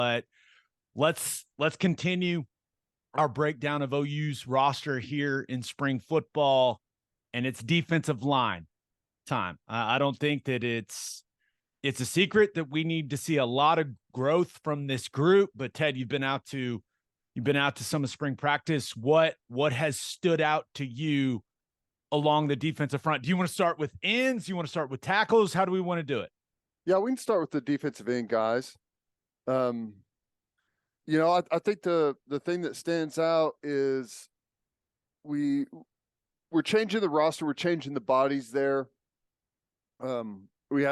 But let's continue our breakdown of OU's roster here in spring football, and it's defensive line time. I don't think that it's a secret that we need to see a lot of growth from this group. But Ted, you've been out to some of spring practice. What has stood out to you along the defensive front? Do you want to start with ends? Do you want to start with tackles? How do we want to do it? Yeah, we can start with the defensive end guys. I think the thing that stands out is we're changing the roster. We're changing the bodies there. We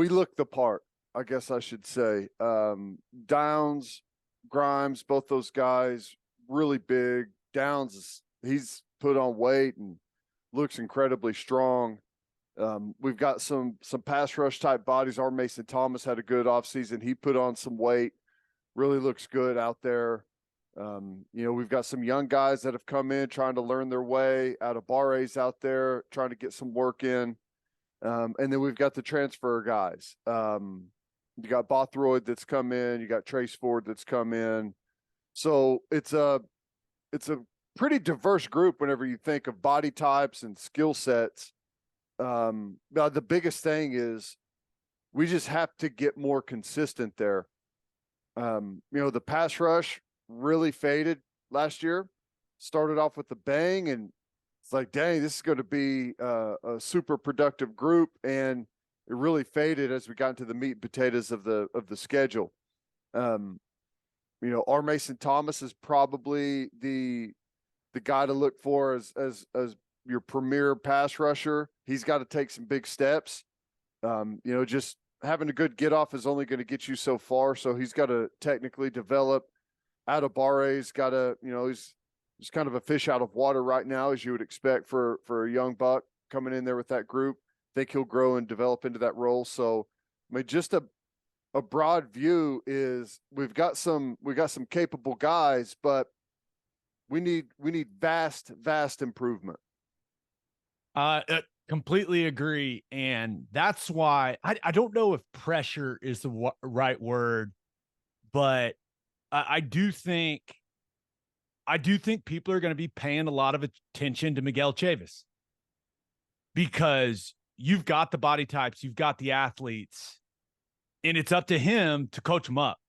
look the part, I guess I should say. Downs, Grimes, both those guys, really big. Downs, he's put on weight and looks incredibly strong. We've got some pass rush type bodies. Our Mason Thomas had a good offseason. He put on some weight, really looks good out there. We've got some young guys that have come in trying to learn their way. Adebawore's out there trying to get some work in. And then we've got the transfer guys. You got Bothroyd that's come in. You got Trace Ford that's come in. So it's a pretty diverse group whenever you think of body types and skill sets. The biggest thing is we just have to get more consistent there. The pass rush really faded last year, started off with a bang, and it's like, dang, this is going to be a super productive group. And it really faded as we got into the meat and potatoes of the schedule. Our Mason Thomas is probably the guy to look for as your premier pass rusher. He's got to take some big steps. Just having a good get off is only going to get you so far. So he's got to technically develop. Adeboware's got to, he's kind of a fish out of water right now, as you would expect for a young buck coming in there with that group. I think he'll grow and develop into that role. So, just a broad view is we've got some capable guys, but we need vast improvement. Completely agree. And that's why I don't know if pressure is the right word, but I do think people are going to be paying a lot of attention to Miguel Chavis, because you've got the body types, you've got the athletes, and it's up to him to coach them up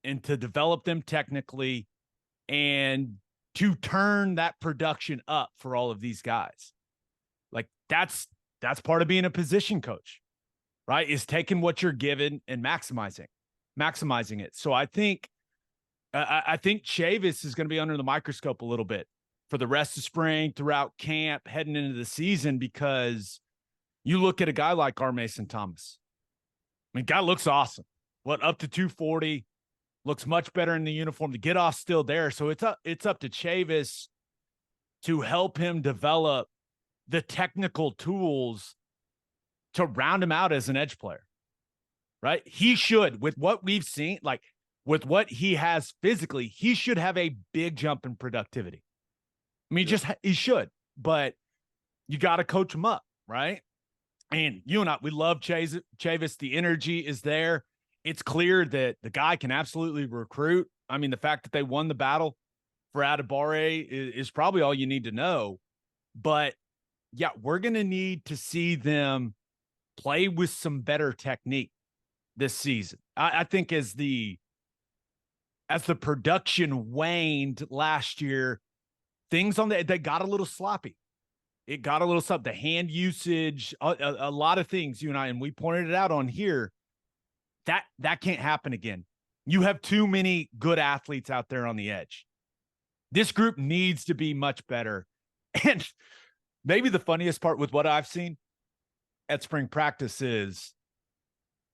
and to develop them technically and to turn that production up for all of these guys. Like that's part of being a position coach, right? Is taking what you're given and maximizing it. So I think Chavis is going to be under the microscope a little bit for the rest of spring, throughout camp, heading into the season, because you look at a guy like our Mason Thomas. I mean, guy looks awesome. Up to 240, looks much better in the uniform. The get off's still there. So it's up to Chavis to help him develop the technical tools to round him out as an edge player, right? He should, with what we've seen, like with what he has physically, he should have a big jump in productivity. I mean, he should, but you got to coach him up, right? And you and I, we love Chavis. The energy is there. It's clear that the guy can absolutely recruit. I mean, the fact that they won the battle for Adebawore is probably all you need to know. But yeah, we're going to need to see them play with some better technique this season. I think as the production waned last year, things they got a little sloppy. It got a little sloppy. The hand usage, a lot of things, you and I, and we pointed it out on here. That can't happen again. You have too many good athletes out there on the edge. This group needs to be much better. And maybe the funniest part with what I've seen at spring practice is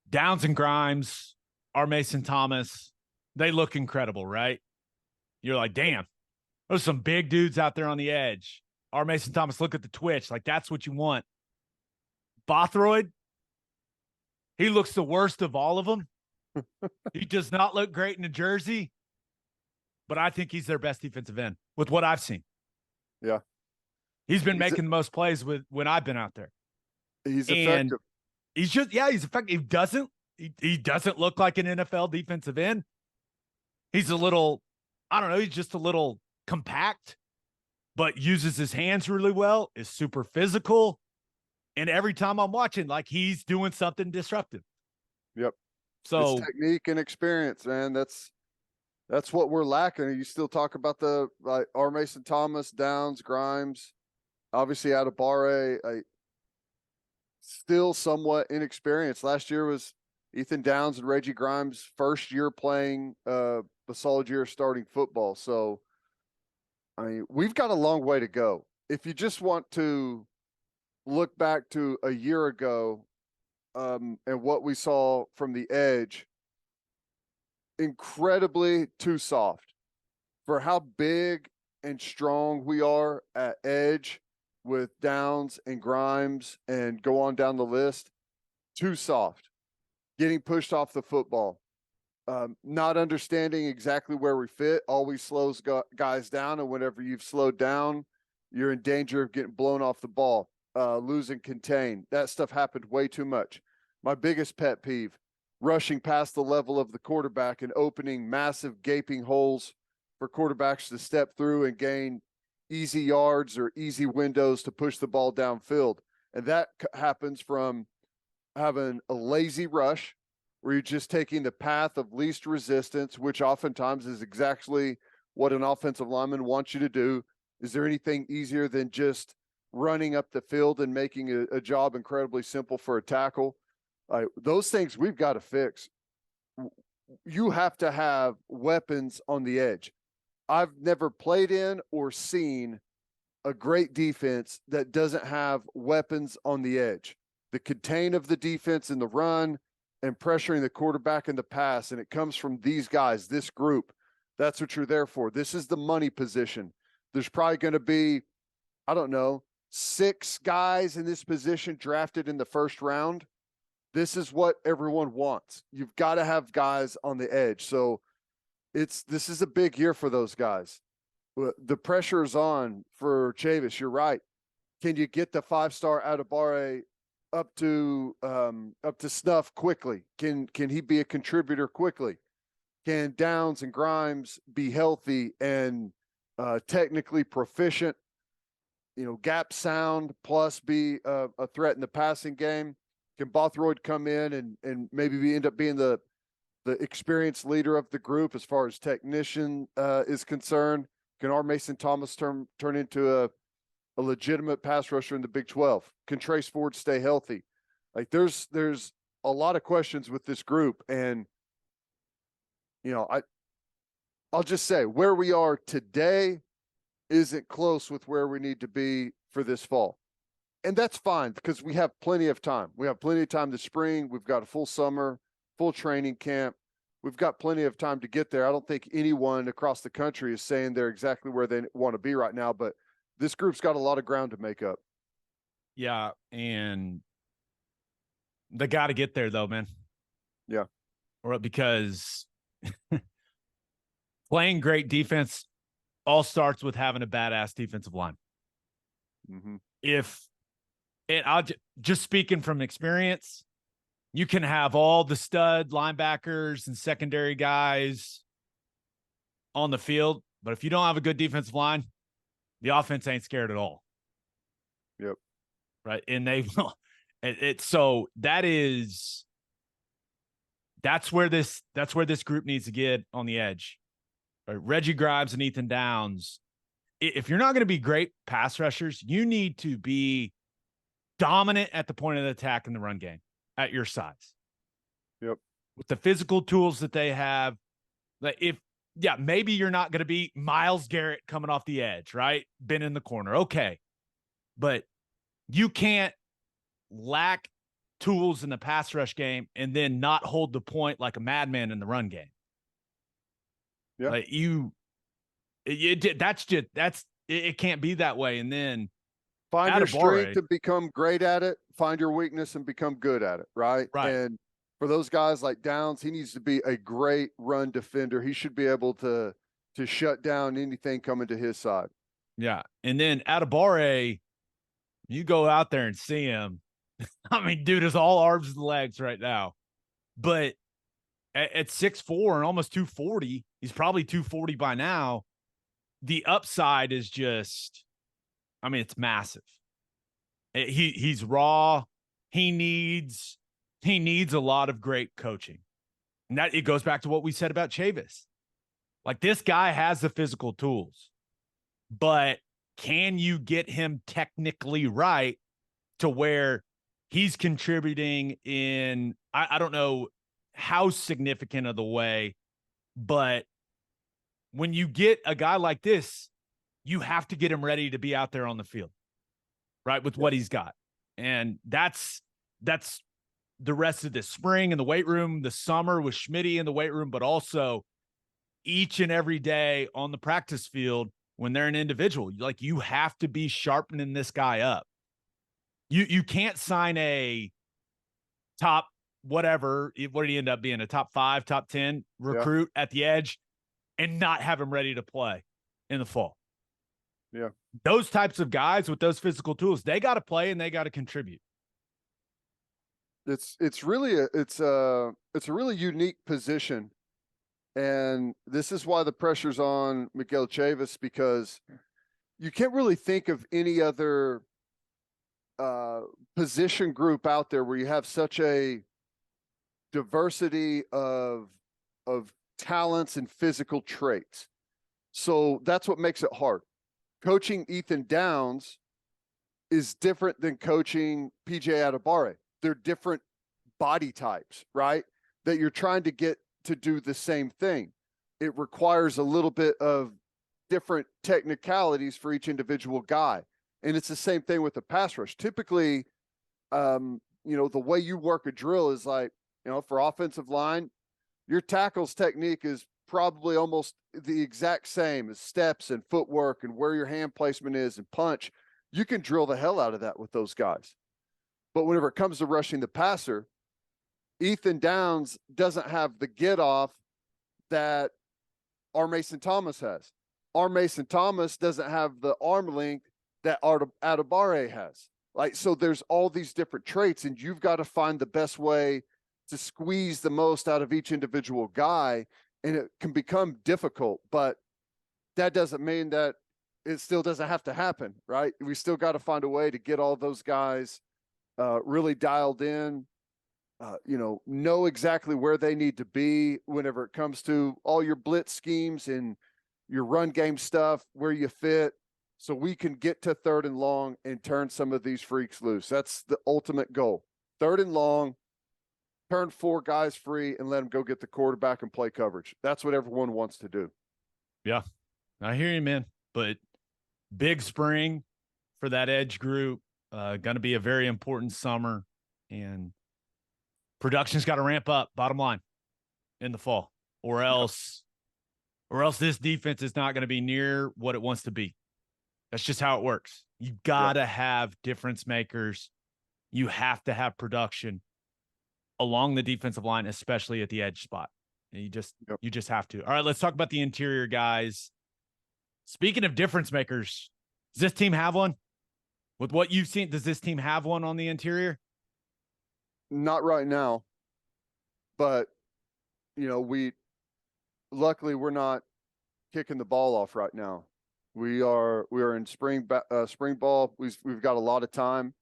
Downs and Grimes, our Mason Thomas, they look incredible, right? You're like, damn, there's some big dudes out there on the edge. Our Mason Thomas, look at the twitch. Like, that's what you want. Bothroyd, he looks the worst of all of them. He does not look great in a jersey, but I think he's their best defensive end with what I've seen. Yeah. He's been making the most plays when I've been out there. He's effective. He's effective. he doesn't look like an NFL defensive end. He's a little, I don't know, he's just a little compact, but uses his hands really well, is super physical. And every time I'm watching, like, he's doing something disruptive. Yep. So it's technique and experience, man. That's what we're lacking. You still talk about the R. Mason Thomas, Downs, Grimes, obviously Adebawore, still somewhat inexperienced. Last year was Ethan Downs and Reggie Grimes' first year playing a solid year starting football. So, I mean, we've got a long way to go. If you just want to look back to a year ago and what we saw from the edge, incredibly too soft for how big and strong we are at edge with Downs and Grimes and go on down the list. Too soft, getting pushed off the football, not understanding exactly where we fit, always slows guys down. And whenever you've slowed down, you're in danger of getting blown off the ball, losing contain. That stuff happened way too much. My biggest pet peeve, rushing past the level of the quarterback and opening massive gaping holes for quarterbacks to step through and gain easy yards or easy windows to push the ball downfield. And that happens from having a lazy rush where you're just taking the path of least resistance, which oftentimes is exactly what an offensive lineman wants you to do. Is there anything easier than just running up the field and making a job incredibly simple for a tackle? Those things we've got to fix. You have to have weapons on the edge. I've never played in or seen a great defense that doesn't have weapons on the edge. The contain of the defense in the run and pressuring the quarterback in the pass. And it comes from these guys, this group. That's what you're there for. This is the money position. There's probably going to be, I don't know, 6 guys in this position drafted in the first round. This is what everyone wants. You've got to have guys on the edge. So this is a big year for those guys. The pressure is on for Chavis. You're right. Can you get the 5-star Adebawore up to snuff quickly? Can he be a contributor quickly? Can Downs and Grimes be healthy and technically proficient? Gap sound plus be a threat in the passing game. Can Bothroyd come in and maybe end up being the experienced leader of the group as far as technician is concerned? Can R. Mason Thomas turn into a legitimate pass rusher in the Big 12? Can Trace Ford stay healthy? Like there's a lot of questions with this group. And, I'll just say where we are today isn't close with where we need to be for this fall. And that's fine because we have plenty of time. We have plenty of time this spring. We've got a full summer, full training camp. We've got plenty of time to get there. I don't think anyone across the country is saying they're exactly where they want to be right now, but this group's got a lot of ground to make up. Yeah, and they got to get there, though, man. Yeah. Or because playing great defense all starts with having a badass defensive line. Mm-hmm. I'll just speaking from experience, you can have all the stud linebackers and secondary guys on the field, but if you don't have a good defensive line, the offense ain't scared at all. Yep. Right. And they will. So that's where this group needs to get on the edge. Right? Reggie Grimes and Ethan Downs. If you're not going to be great pass rushers, you need to be dominant at the point of the attack in the run game at your size. Yep. With the physical tools that they have, maybe you're not going to be Myles Garrett coming off the edge, right? Been in the corner. Okay. But you can't lack tools in the pass rush game and then not hold the point like a madman in the run game. Yeah. Like it can't be that way. And then find your strength and become great at it. Find your weakness and become good at it. Right. Right. And for those guys like Downs, he needs to be a great run defender. He should be able to shut down anything coming to his side. Yeah. And then Adebawore, you go out there and see him. I mean, dude is all arms and legs right now. But at 6'4" and almost 240, he's probably 240 by now. The upside is just, I mean, it's massive. He's raw. He needs a lot of great coaching. And that it goes back to what we said about Chavis. Like, this guy has the physical tools, but can you get him technically right to where he's contributing in, I don't know how significant of the way, but when you get a guy like this, you have to get him ready to be out there on the field, right, with what he's got. And that's the rest of the spring in the weight room, the summer with Schmitty in the weight room, but also each and every day on the practice field when they're an individual. Like, you have to be sharpening this guy up. You can't sign a top whatever, what did he end up being, a top 5, top 10 recruit at the edge and not have him ready to play in the fall. Yeah. Those types of guys with those physical tools, they got to play and they got to contribute. It's really a really unique position. And this is why the pressure's on Miguel Chavis, because you can't really think of any other position group out there where you have such a diversity of talents and physical traits. So that's what makes it hard. Coaching Ethan Downs is different than coaching PJ Adebawore. They're different body types, right? That you're trying to get to do the same thing. It requires a little bit of different technicalities for each individual guy. And it's the same thing with the pass rush. Typically, the way you work a drill is like, for offensive line, your tackles technique is probably almost the exact same as steps and footwork and where your hand placement is and punch. You can drill the hell out of that with those guys. But whenever it comes to rushing the passer, Ethan Downs doesn't have the get off that our Mason Thomas has. Our Mason Thomas doesn't have the arm length that Adebawore has. Like, so there's all these different traits, and you've got to find the best way to squeeze the most out of each individual guy, and it can become difficult, but that doesn't mean that it still doesn't have to happen, right? We still got to find a way to get all those guys really dialed in, know exactly where they need to be whenever it comes to all your blitz schemes and your run game stuff, where you fit, so we can get to 3rd and long and turn some of these freaks loose. That's the ultimate goal. 3rd and long, turn 4 guys free and let them go get the quarterback and play coverage. That's what everyone wants to do. Yeah, I hear you, man. But big spring for that edge group. Going to be a very important summer, and production's got to ramp up, bottom line, in the fall, or else this defense is not going to be near what it wants to be. That's just how it works. You got to have difference makers. You have to have production along the defensive line, especially at the edge spot. And you just have to. All right, let's talk about the interior guys. Speaking of difference makers, does this team have one? With what you've seen, does this team have one on the interior? Not right now, but luckily we're not kicking the ball off right now. We are in spring ball. We've got a lot of time.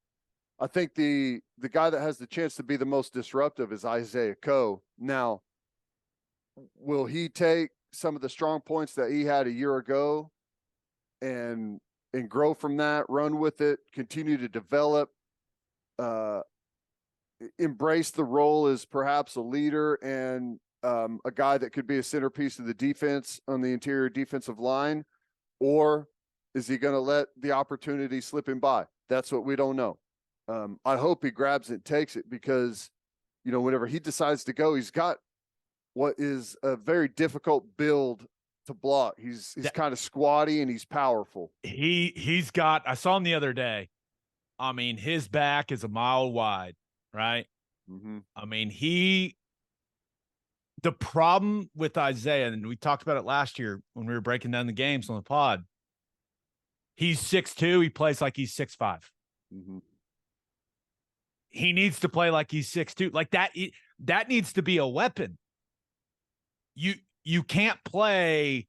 I think the guy that has the chance to be the most disruptive is Isaiah Coe. Now, will he take some of the strong points that he had a year ago and grow from that, run with it, continue to develop, embrace the role as perhaps a leader and a guy that could be a centerpiece of the defense on the interior defensive line? Or is he going to let the opportunity slip him by? That's what we don't know. I hope he grabs it and takes it, because, whenever he decides to go, he's got what is a very difficult build to block. He's kind of squatty and he's powerful. He's got, I saw him the other day. I mean, his back is a mile wide, right? Mm-hmm. I mean, the problem with Isaiah, and we talked about it last year when we were breaking down the games on the pod, he's 6'2", he plays like he's 6'5". Mm-hmm. He needs to play like he's 6'2". Like that, that needs to be a weapon. You can't play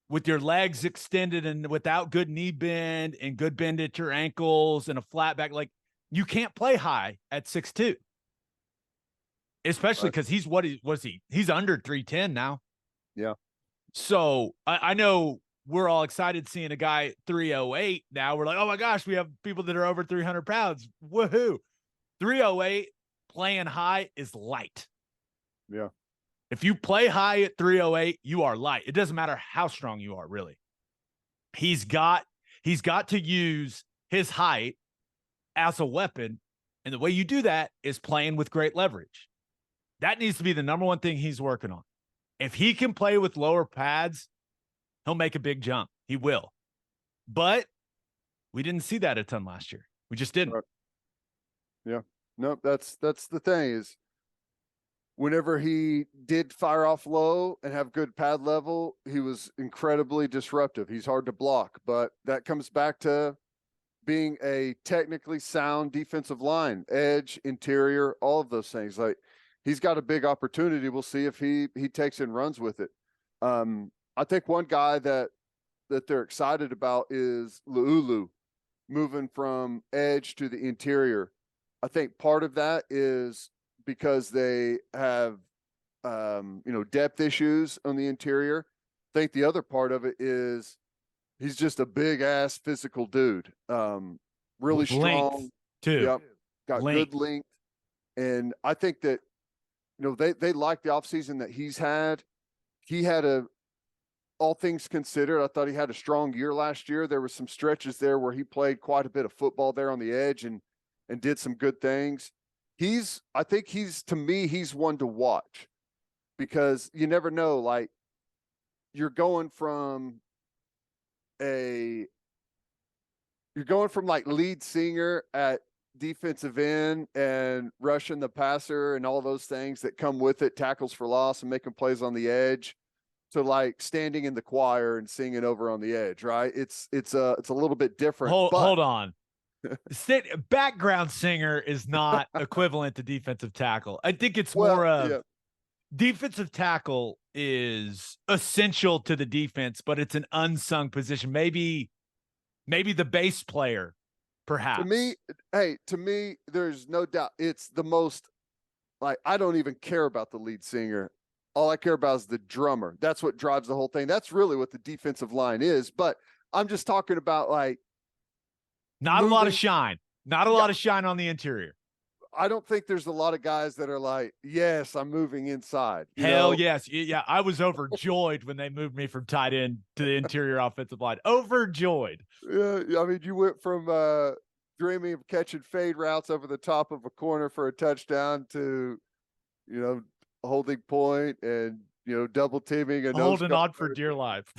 with your legs extended and without good knee bend and good bend at your ankles and a flat back. Like, you can't play high at 6'2", especially because he's he's under 310 now. Yeah. So I know we're all excited seeing a guy at 308 now. We're like, oh my gosh, we have people that are over 300 pounds. Woohoo. 308 playing high is light. Yeah. If you play high at 308, you are light. It doesn't matter how strong you are, really. He's got to use his height as a weapon. And the way you do that is playing with great leverage. That needs to be the number one thing he's working on. If he can play with lower pads, he'll make a big jump. He will. But we didn't see that a ton last year. We just didn't. Right. Yeah. No, that's the thing is, whenever he did fire off low and have good pad level, he was incredibly disruptive. He's hard to block, but that comes back to being a technically sound defensive line, edge, interior, all of those things. Like, he's got a big opportunity. We'll see if he takes and runs with it. I think one guy that they're excited about is Laulu moving from edge to the interior. I think part of that is because they have, depth issues on the interior. I think the other part of it is he's just a big ass physical dude. Really With strong length, too. Yep. Got Length. good length. And I think that, they like the offseason that he's had. He had all things considered, I thought he had a strong year last year. There were some stretches there where he played quite a bit of football there on the edge and did some good things. I think he's one to watch, because you never know, like, you're going from like lead singer at defensive end and rushing the passer and all those things that come with it, tackles for loss and making plays on the edge, to like standing in the choir and singing over on the edge, right? It's a little bit different. Hold on. Background singer is not equivalent to defensive tackle. I think it's more of defensive tackle is essential to the defense, but it's an unsung position. Maybe the bass player, perhaps. To me, there's no doubt it's the most, like, I don't even care about the lead singer. All I care about is the drummer. That's what drives the whole thing. That's really what the defensive line is. But I'm just talking about, like, not a lot of shine. Not a lot of shine on the interior. I don't think there's a lot of guys that are like, yes, I'm moving inside. Hell yes. Yeah, I was overjoyed when they moved me from tight end to the interior offensive line. Overjoyed. Yeah, I mean, you went from dreaming of catching fade routes over the top of a corner for a touchdown to, holding point and, double teaming and holding on for dear life.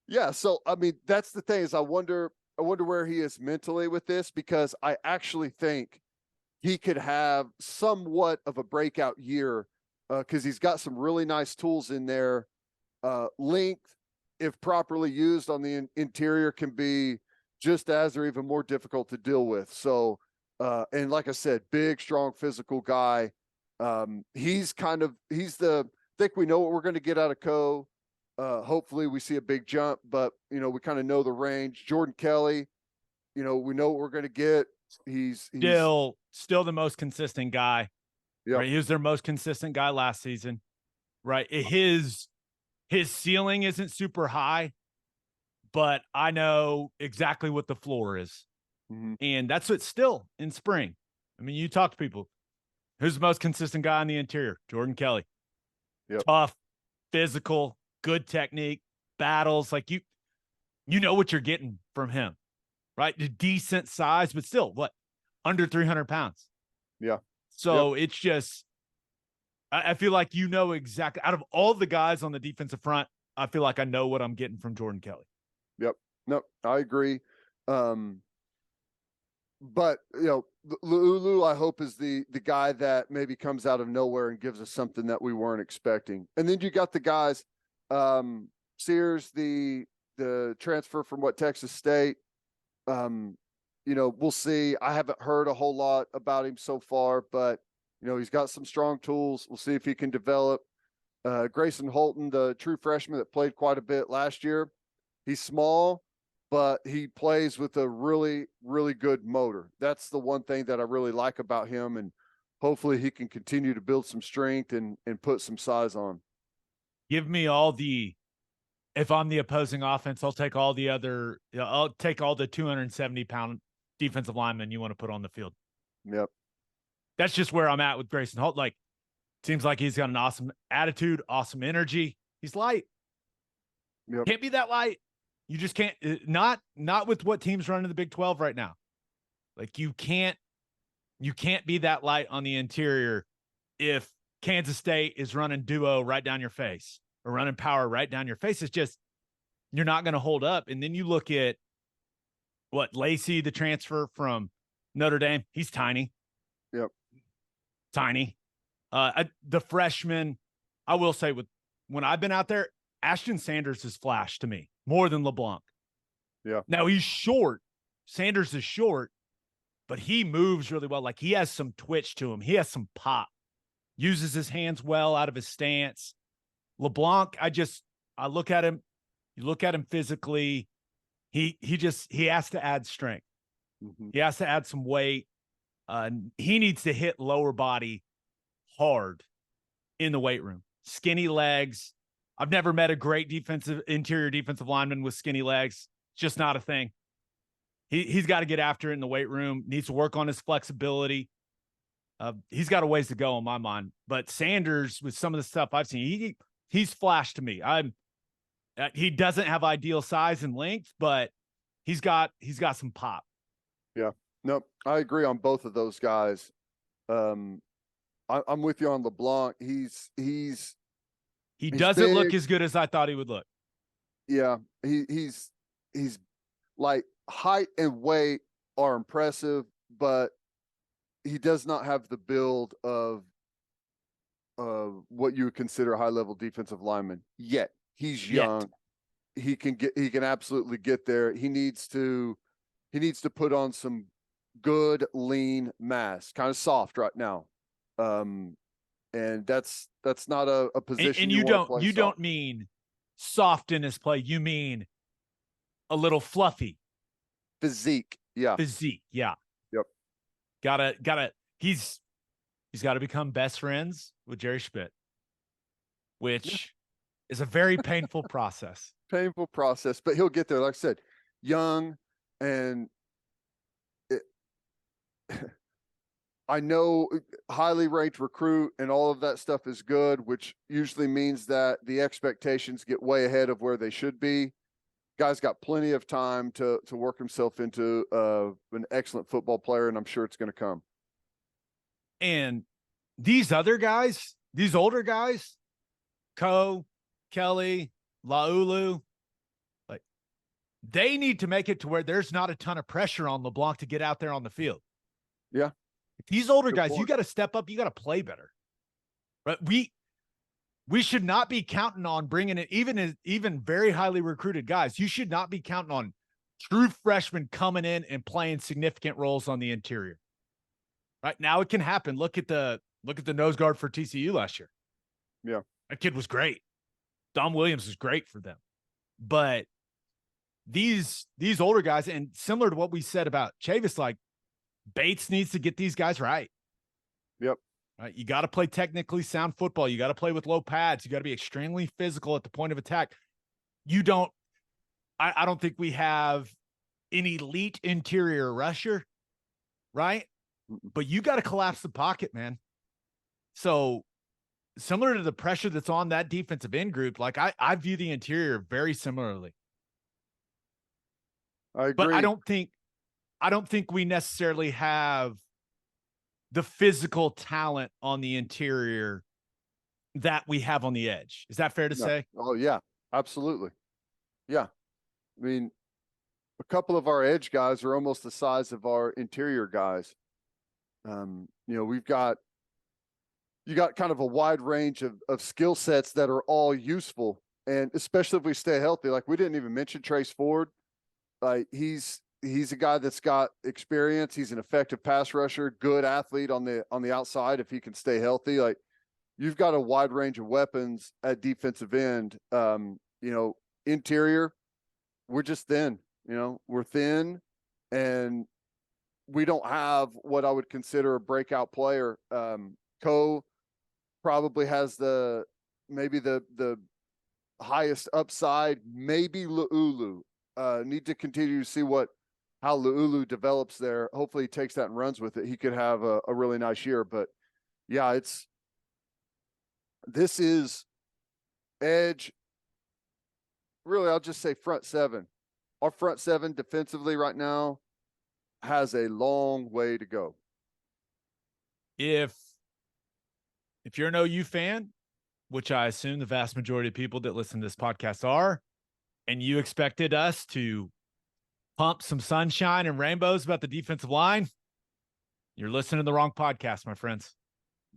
Yeah. So, I mean, that's the thing is I wonder where he is mentally with this, because I actually think he could have somewhat of a breakout year, because he's got some really nice tools in there. Length, if properly used on the interior, can be just as or even more difficult to deal with. So, and like I said, big, strong, physical guy. I think we know what we're going to get out of Co. Hopefully we see a big jump, but we kind of know the range. Jordan Kelley, we know what we're going to get. He's still the most consistent guy. Yep. Right? He was their most consistent guy last season. Right. His ceiling isn't super high, but I know exactly what the floor is. Mm-hmm. And that's what's still in spring. I mean, you talk to people. Who's the most consistent guy on the interior? Jordan Kelley. Yep. Tough, physical, good technique, battles. Like you know what you're getting from him, right? Decent size, but still under 300 pounds. Yeah. So It's just, I feel like exactly, out of all the guys on the defensive front, I feel like I know what I'm getting from Jordan Kelley. Yep. No, I agree. But Laulu, I hope, is the guy that maybe comes out of nowhere and gives us something that we weren't expecting. And then you got the guys, Sears, the transfer from Texas State. We'll see. I haven't heard a whole lot about him so far, but He's got some strong tools. We'll see if he can develop. Gracen Halton, the true freshman that played quite a bit last year, he's small, but he plays with a really, really good motor. That's the one thing that I really like about him, and hopefully he can continue to build some strength and put some size on. Give me if I'm the opposing offense, I'll take all the 270-pound defensive linemen you want to put on the field. Yep. That's just where I'm at with Gracen Halton. Like, seems like he's got an awesome attitude, awesome energy. He's light. Yep. Can't be that light. You just can't. Not with what teams run in the Big 12 right now. Like, you can't be that light on the interior if Kansas State is running duo right down your face or running power right down your face. It's just, you're not going to hold up. And then you look at Lacey, the transfer from Notre Dame. He's tiny. Yep. Tiny. The freshman, I will say, when I've been out there, Ashton Sanders has flashed to me more than LeBlanc. Yeah. Now, he's short. Sanders is short, but he moves really well. Like, he has some twitch to him. He has some pop. Uses his hands well out of his stance. LeBlanc, I look at him. You look at him physically. He has to add strength. Mm-hmm. He has to add some weight. He needs to hit lower body hard in the weight room. Skinny legs. I've never met a great interior defensive lineman with skinny legs. It's just not a thing. He's got to get after it in the weight room. Needs to work on his flexibility. He's got a ways to go in my mind. But Sanders, with some of the stuff I've seen, he's flashed to me. He doesn't have ideal size and length, but he's got some pop. Yeah. Nope. I agree on both of those guys. I'm with you on LeBlanc. He doesn't big. look as good as I thought he would look. Yeah. He's like, height and weight are impressive, but he does not have the build of what you would consider a high-level defensive lineman yet. He's young. He can absolutely get there. He needs to put on some good lean mass, kind of soft right now. And that's not a position. And you don't mean soft in his play. You mean a little fluffy. Physique. Yeah. Physique. Yeah. Yep. He's got to become best friends with Jerry Schmidt, which is a very painful process. Painful process, but he'll get there. Like I said, young, and I know highly ranked recruit and all of that stuff is good, which usually means that the expectations get way ahead of where they should be. Guy's got plenty of time to work himself into an excellent football player, and I'm sure it's going to come. And these other guys, these older guys, Kelley, Laulu, like, they need to make it to where there's not a ton of pressure on LeBlanc to get out there on the field. Yeah. These older guys, you got to step up. You got to play better. Right? We should not be counting on bringing in even very highly recruited guys. You should not be counting on true freshmen coming in and playing significant roles on the interior. Right now, it can happen. Look at the nose guard for TCU last year. Yeah, that kid was great. Dom Williams is great for them. But these older guys, and similar to what we said about Chavis, like, Bates needs to get these guys right. Yep. Right? You got to play technically sound football. You got to play with low pads. You got to be extremely physical at the point of attack. I don't think we have an elite interior rusher, right? But you got to collapse the pocket, man. So similar to the pressure that's on that defensive end group, like, I view the interior very similarly. I agree. But I don't think we necessarily have the physical talent on the interior that we have on the edge. Is that fair to say? Oh, yeah, absolutely. Yeah. I mean, a couple of our edge guys are almost the size of our interior guys. You got kind of a wide range of skill sets that are all useful. And especially if we stay healthy, like, we didn't even mention Trace Ford. He's he's a guy that's got experience. He's an effective pass rusher, good athlete on the outside if he can stay healthy. Like, you've got a wide range of weapons at defensive end. Interior, we're just thin. We're thin, and we don't have what I would consider a breakout player. Ko probably has maybe the highest upside. Maybe Laulu. Need to continue to see how Laulu develops there. Hopefully he takes that and runs with it. He could have a really nice year. But yeah, this is edge. Really, I'll just say front seven. Our front seven defensively right now has a long way to go. If you're an OU fan, which I assume the vast majority of people that listen to this podcast are, and you expected us to pump some sunshine and rainbows about the defensive line, you're listening to the wrong podcast, my friends.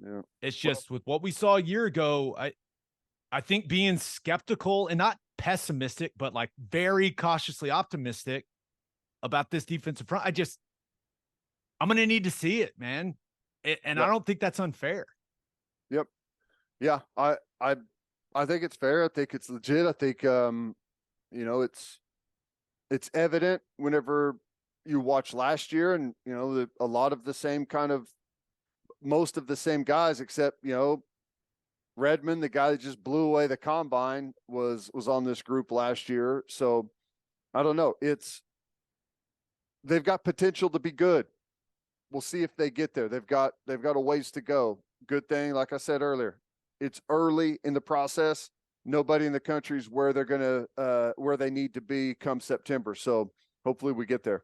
Yeah. It's just with what we saw a year ago, I think being skeptical and not pessimistic, but like very cautiously optimistic about this defensive front. I'm going to need to see it, man. And I don't think that's unfair. Yep. Yeah. I think it's fair. I think it's legit. I think, it's evident whenever you watch last year, and, a lot of the same most of the same guys, except, Redmond, the guy that just blew away the combine, was on this group last year. So I don't know. They've got potential to be good. We'll see if they get there. They've got a ways to go. Good thing, like I said earlier, it's early in the process. Nobody in the country is where they need to be come September. So hopefully we get there.